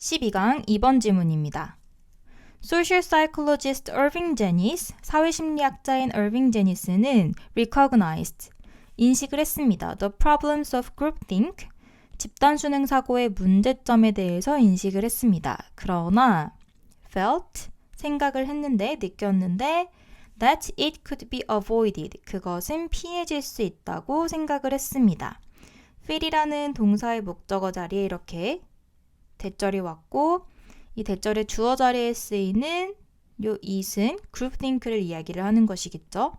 12강 2번 지문입니다. Social psychologist Irving Janis, 사회심리학자인 Irving Janis는 recognized, 인식을 했습니다. The problems of groupthink, 집단수능 사고의 문제점에 대해서 인식을 했습니다. 그러나 felt, 생각을 했는데, 느꼈는데 that it could be avoided, 그것은 피해질 수 있다고 생각을 했습니다. feel이라는 동사의 목적어 자리에 이렇게 대절이 왔고 이 대절의 주어 자리에 쓰이는 요 it은 groupthink를 이야기를 하는 것이겠죠.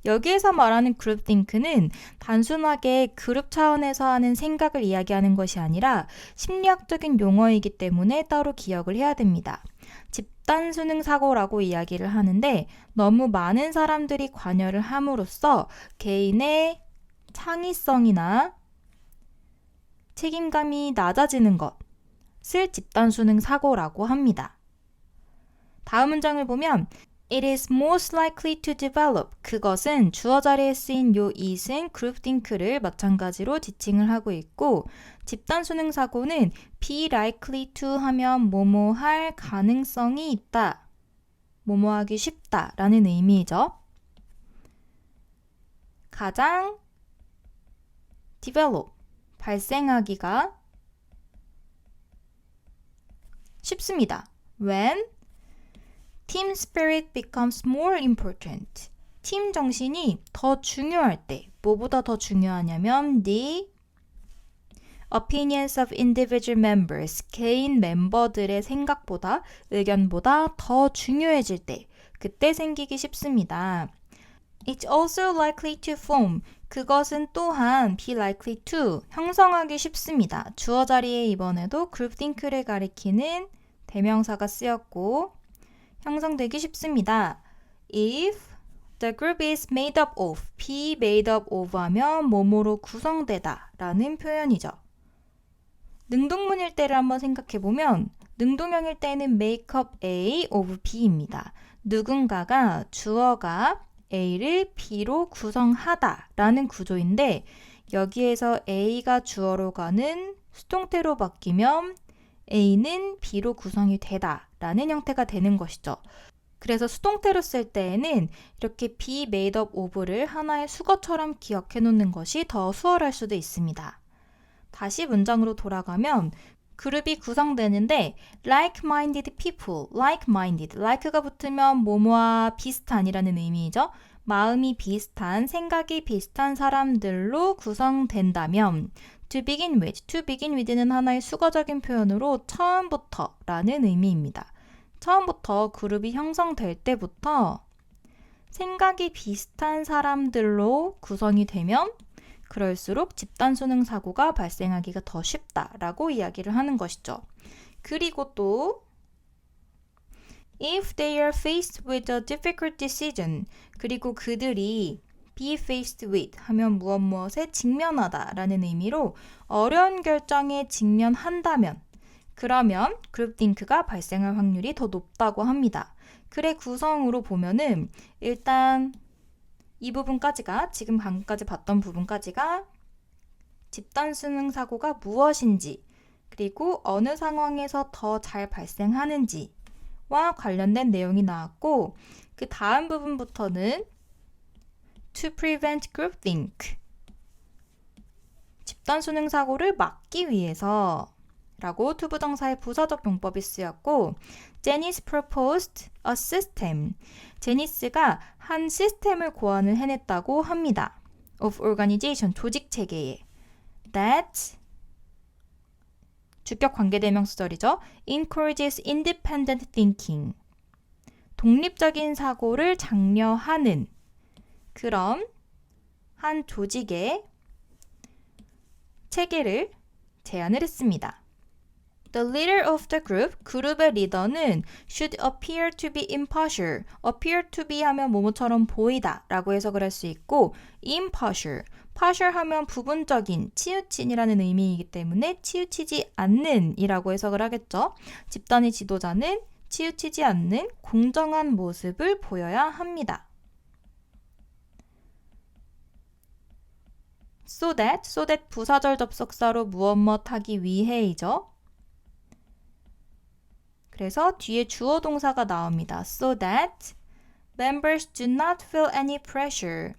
여기에서 말하는 groupthink는 단순하게 그룹 차원에서 하는 생각을 이야기하는 것이 아니라 심리학적인 용어이기 때문에 따로 기억을 해야 됩니다. 집단 수능 사고라고 이야기를 하는데 너무 많은 사람들이 관여를 함으로써 개인의 창의성이나 책임감이 낮아지는 것을 집단 수능 사고라고 합니다. 다음 문장을 보면 It is most likely to develop. 그것은 주어 자리에 쓰인 요 it은 groupthink를 마찬가지로 지칭을 하고 있고 집단 수능 사고는 be likely to 하면 뭐뭐 할 가능성이 있다. 뭐뭐 하기 쉽다 라는 의미죠. 가장 develop, 발생하기가 쉽습니다. When team spirit becomes more important. 팀 정신이 더 중요할 때, 뭐보다 더 중요하냐면 the opinions of individual members, 개인 멤버들의 생각보다, 의견보다 더 중요해질 때, 그때 생기기 쉽습니다. It's also likely to form. 그것은 또한 be likely to, 형성하기 쉽습니다. 주어 자리에 이번에도 groupthink를 가리키는 대명사가 쓰였고 형성되기 쉽습니다. If the group is made up of, be made up of 하면 뭐뭐로 구성되다 라는 표현이죠. 능동문일 때를 한번 생각해보면 능동형일 때는 make up A of B입니다. 누군가가 주어가 A를 B로 구성하다 라는 구조인데 여기에서 A가 주어로 가는 수동태로 바뀌면 A는 B로 구성이 되다 라는 형태가 되는 것이죠. 그래서 수동태로 쓸 때에는 이렇게 be made up of를 하나의 수거처럼 기억해 놓는 것이 더 수월할 수도 있습니다. 다시 문장으로 돌아가면 그룹이 구성되는데 like-minded people, like-minded, like가 붙으면 뭐뭐와 비슷한이라는 의미이죠. 마음이 비슷한, 생각이 비슷한 사람들로 구성된다면 to begin with는 하나의 수거적인 표현으로 처음부터 라는 의미입니다. 처음부터 그룹이 형성될 때부터 생각이 비슷한 사람들로 구성이 되면 그럴수록 집단 수능 사고가 발생하기가 더 쉽다라고 이야기를 하는 것이죠. 그리고 또 if they are faced with a difficult decision, 그리고 그들이 be faced with 하면 무엇에 직면하다 라는 의미로 어려운 결정에 직면한다면 그러면 groupthink가 발생할 확률이 더 높다고 합니다. 글의 구성으로 보면은 일단 이 부분까지가 지금 방금까지 봤던 부분까지가 집단 수능 사고가 무엇인지 그리고 어느 상황에서 더 잘 발생하는지와 관련된 내용이 나왔고 그 다음 부분부터는 to prevent groupthink, 집단 수능 사고를 막기 위해서 라고 투부정사의 부사적 용법이 쓰였고 Janice proposed a system. 제니스가 한 시스템을 고안을 해냈다고 합니다. of organization, 조직 체계에 that 주격 관계대명사절이죠. encourages independent thinking. 독립적인 사고를 장려하는 그런 한 조직의 체계를 제안을 했습니다. The leader of the group, 그룹의 리더는 should appear to be impartial. appear to be 하면 뭐뭐처럼 보이다 라고 해석을 할 수 있고 impartial, partial 하면 부분적인, 치우친이라는 의미이기 때문에 치우치지 않는 이라고 해석을 하겠죠. 집단의 지도자는 치우치지 않는 공정한 모습을 보여야 합니다. so that 부사절 접속사로 무엇 하기 위해이죠. 그래서 뒤에 주어 동사가 나옵니다. So that members do not feel any pressure.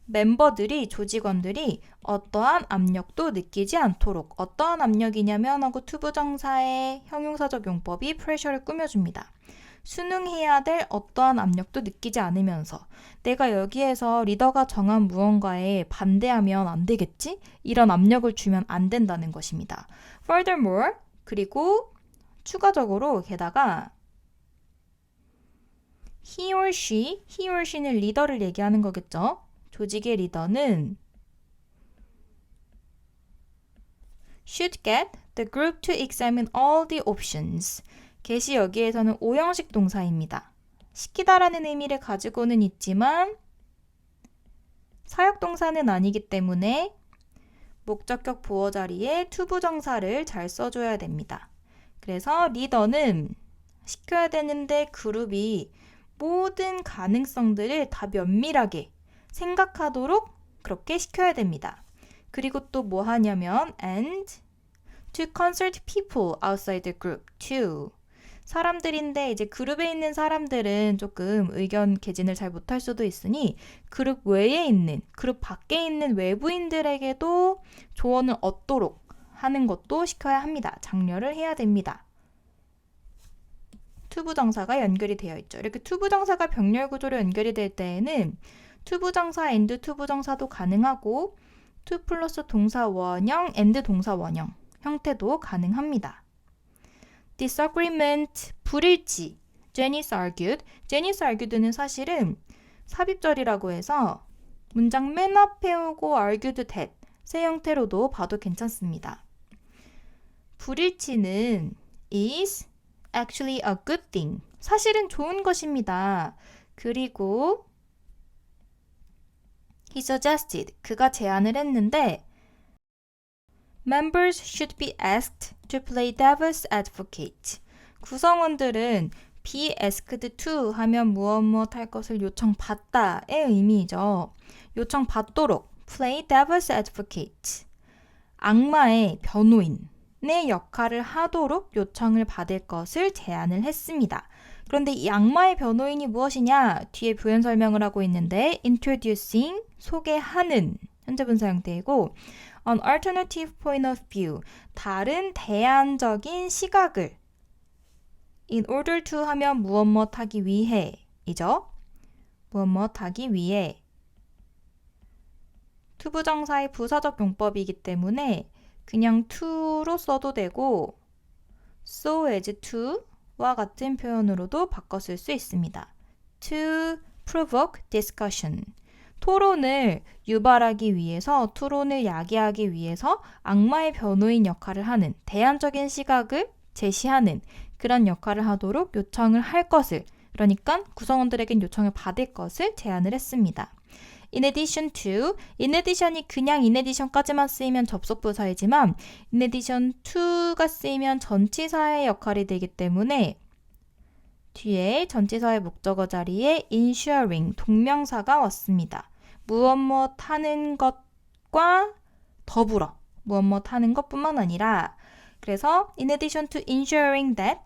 멤버들이, 조직원들이 어떠한 압력도 느끼지 않도록. 어떠한 압력이냐면 하고 투부정사의 형용사적 용법이 pressure를 꾸며줍니다. 순응해야 될 어떠한 압력도 느끼지 않으면서 내가 여기에서 리더가 정한 무언가에 반대하면 안 되겠지? 이런 압력을 주면 안 된다는 것입니다. Furthermore, 그리고 추가적으로 게다가 he or she는 리더를 얘기하는 거겠죠? 조직의 리더는 should get the group to examine all the options. get이 여기에서는 오형식 동사입니다. 시키다라는 의미를 가지고는 있지만 사역동사는 아니기 때문에 목적격 보어 자리에 투부정사를 잘 써줘야 됩니다. 그래서 리더는 시켜야 되는데 그룹이 모든 가능성들을 다 면밀하게 생각하도록 그렇게 시켜야 됩니다. 그리고 또 뭐 하냐면 and to consult people outside the group too. 사람들인데 이제 그룹에 있는 사람들은 조금 의견 개진을 잘 못할 수도 있으니 그룹 외에 있는, 그룹 밖에 있는 외부인들에게도 조언을 얻도록 하는 것도 시켜야 합니다. 장려를 해야 됩니다. 투부정사가 연결이 되어 있죠. 이렇게 투부정사가 병렬 구조로 연결이 될 때에는 투부정사 and 투부정사도 가능하고 to 플러스 동사 원형 and 동사 원형 형태도 가능합니다. disagreement, 불일치. Janice argued는 사실은 삽입절이라고 해서 문장 맨 앞에 오고 argued that 세 형태로도 봐도 괜찮습니다. 불일치는 is actually a good thing. 사실은 좋은 것입니다. 그리고 he suggested, 그가 제안을 했는데 Members should be asked to play devil's advocate. 구성원들은 be asked to 하면 무엇 할 것을 요청받다의 의미이죠. 요청받도록 play devil's advocate. 악마의 변호인의 역할을 하도록 요청을 받을 것을 제안을 했습니다. 그런데 이 악마의 변호인이 무엇이냐? 뒤에 부연 설명을 하고 있는데 introducing, 소개하는 현재 분사 형태이고 an alternative point of view, 다른 대안적인 시각을 in order to 하면 무엇 하기 위해 이죠. 무엇 하기 위해 투부정사의 부사적 용법이기 때문에 그냥 to로 써도 되고 so as to와 같은 표현으로도 바꿔 쓸 수 있습니다. to provoke discussion, 토론을 유발하기 위해서, 토론을 야기하기 위해서 악마의 변호인 역할을 하는, 대안적인 시각을 제시하는 그런 역할을 하도록 요청을 할 것을, 그러니까 구성원들에겐 요청을 받을 것을 제안을 했습니다. In addition to, in addition이 그냥 in addition까지만 쓰이면 접속부사이지만 in addition to가 쓰이면 전치사의 역할이 되기 때문에 뒤에 전치사의 목적어 자리에 ensuring, 동명사가 왔습니다. 무엇 하는 것과 더불어 무엇 하는 것뿐만 아니라 그래서 in addition to ensuring that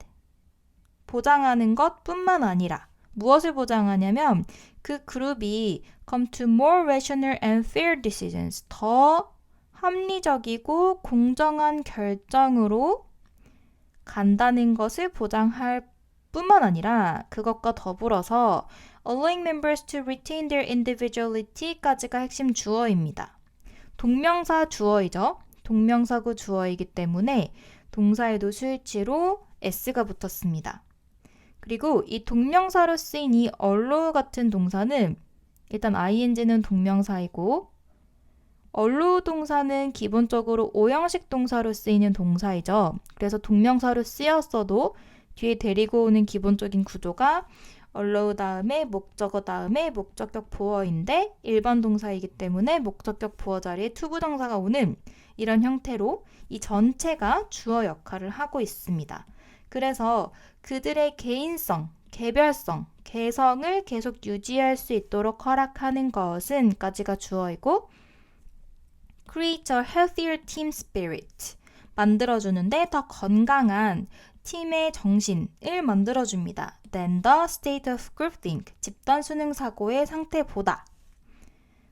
보장하는 것뿐만 아니라 무엇을 보장하냐면 그 그룹이 come to more rational and fair decisions, 더 합리적이고 공정한 결정으로 간다는 것을 보장할 뿐만 아니라 그것과 더불어서 allowing members to retain their individuality까지가 핵심 주어입니다. 동명사 주어이죠. 동명사구 주어이기 때문에 동사에도 수일치로 s가 붙었습니다. 그리고 이 동명사로 쓰인 이 allow 같은 동사는 일단 ing는 동명사이고 allow 동사는 기본적으로 오형식 동사로 쓰이는 동사이죠. 그래서 동명사로 쓰였어도 뒤에 데리고 오는 기본적인 구조가 allow 다음에 목적어 다음에 목적격 보어인데 일반 동사이기 때문에 목적격 보어 자리에 투부정사가 오는 이런 형태로 이 전체가 주어 역할을 하고 있습니다. 그래서 그들의 개인성, 개별성, 개성을 계속 유지할 수 있도록 허락하는 것은 까지가 주어이고 create a healthier team spirit. 만들어주는데 더 건강한 팀의 정신을 만들어줍니다. than the state of groupthink, 집단 수능 사고의 상태보다.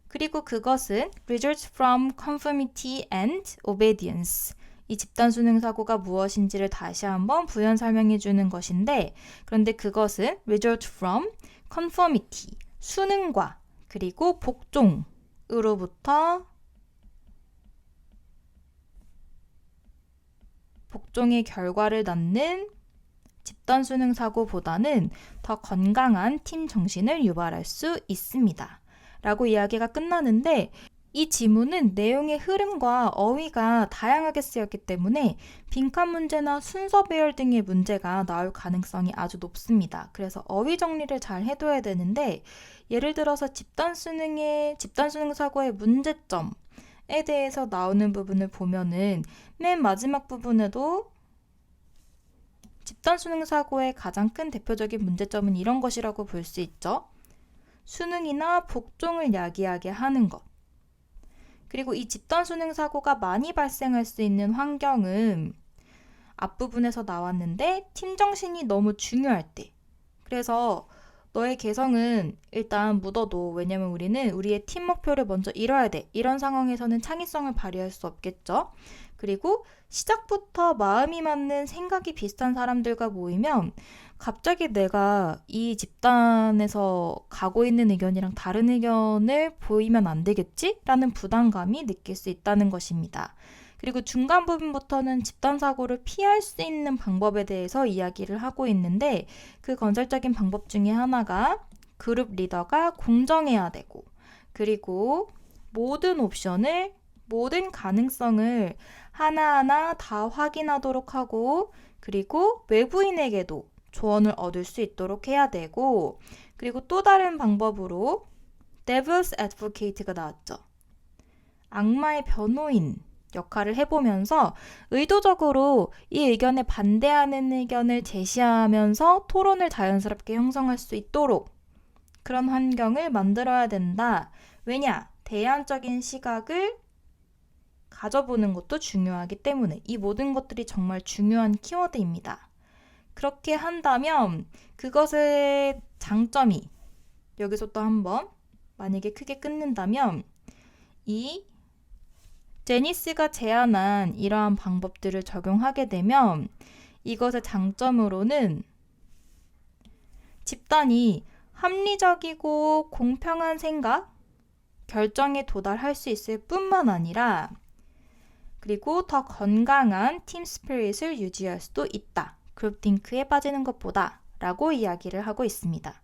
그리고 그것은 results from conformity and obedience. 이 집단 수능 사고가 무엇인지를 다시 한번 부연 설명해 주는 것인데, 그런데 그것은 result from conformity, 수능과 그리고 복종으로부터 복종의 결과를 낳는 집단 수능 사고보다는 더 건강한 팀 정신을 유발할 수 있습니다. 라고 이야기가 끝나는데, 이 지문은 내용의 흐름과 어휘가 다양하게 쓰였기 때문에 빈칸 문제나 순서 배열 등의 문제가 나올 가능성이 아주 높습니다. 그래서 어휘 정리를 잘 해둬야 되는데, 예를 들어서 집단 수능 사고의 문제점에 대해서 나오는 부분을 보면은 맨 마지막 부분에도 집단 수능 사고의 가장 큰 대표적인 문제점은 이런 것이라고 볼 수 있죠. 수능이나 복종을 야기하게 하는 것. 그리고 이 집단 수능 사고가 많이 발생할 수 있는 환경은 앞부분에서 나왔는데 팀 정신이 너무 중요할 때. 그래서 너의 개성은 일단 묻어도, 왜냐면 우리는 우리의 팀 목표를 먼저 이뤄야 돼. 이런 상황에서는 창의성을 발휘할 수 없겠죠. 그리고 시작부터 마음이 맞는 생각이 비슷한 사람들과 모이면 갑자기 내가 이 집단에서 가고 있는 의견이랑 다른 의견을 보이면 안 되겠지? 라는 부담감이 느낄 수 있다는 것입니다. 그리고 중간 부분부터는 집단 사고를 피할 수 있는 방법에 대해서 이야기를 하고 있는데, 그 건설적인 방법 중에 하나가 그룹 리더가 공정해야 되고, 그리고 모든 가능성을 하나하나 다 확인하도록 하고, 그리고 외부인에게도 조언을 얻을 수 있도록 해야 되고, 그리고 또 다른 방법으로 Devil's Advocate가 나왔죠. 악마의 변호인 역할을 해보면서 의도적으로 이 의견에 반대하는 의견을 제시하면서 토론을 자연스럽게 형성할 수 있도록 그런 환경을 만들어야 된다. 왜냐? 대안적인 시각을 가져보는 것도 중요하기 때문에 이 모든 것들이 정말 중요한 키워드입니다. 그렇게 한다면 그것의 장점이, 여기서 또 한번 만약에 크게 끊는다면, 이 제니스가 제안한 이러한 방법들을 적용하게 되면 이것의 장점으로는 집단이 합리적이고 공평한 생각, 결정에 도달할 수 있을 뿐만 아니라 그리고 더 건강한 팀 스피릿을 유지할 수도 있다. 그룹 띵크에 빠지는 것보다 라고 이야기를 하고 있습니다.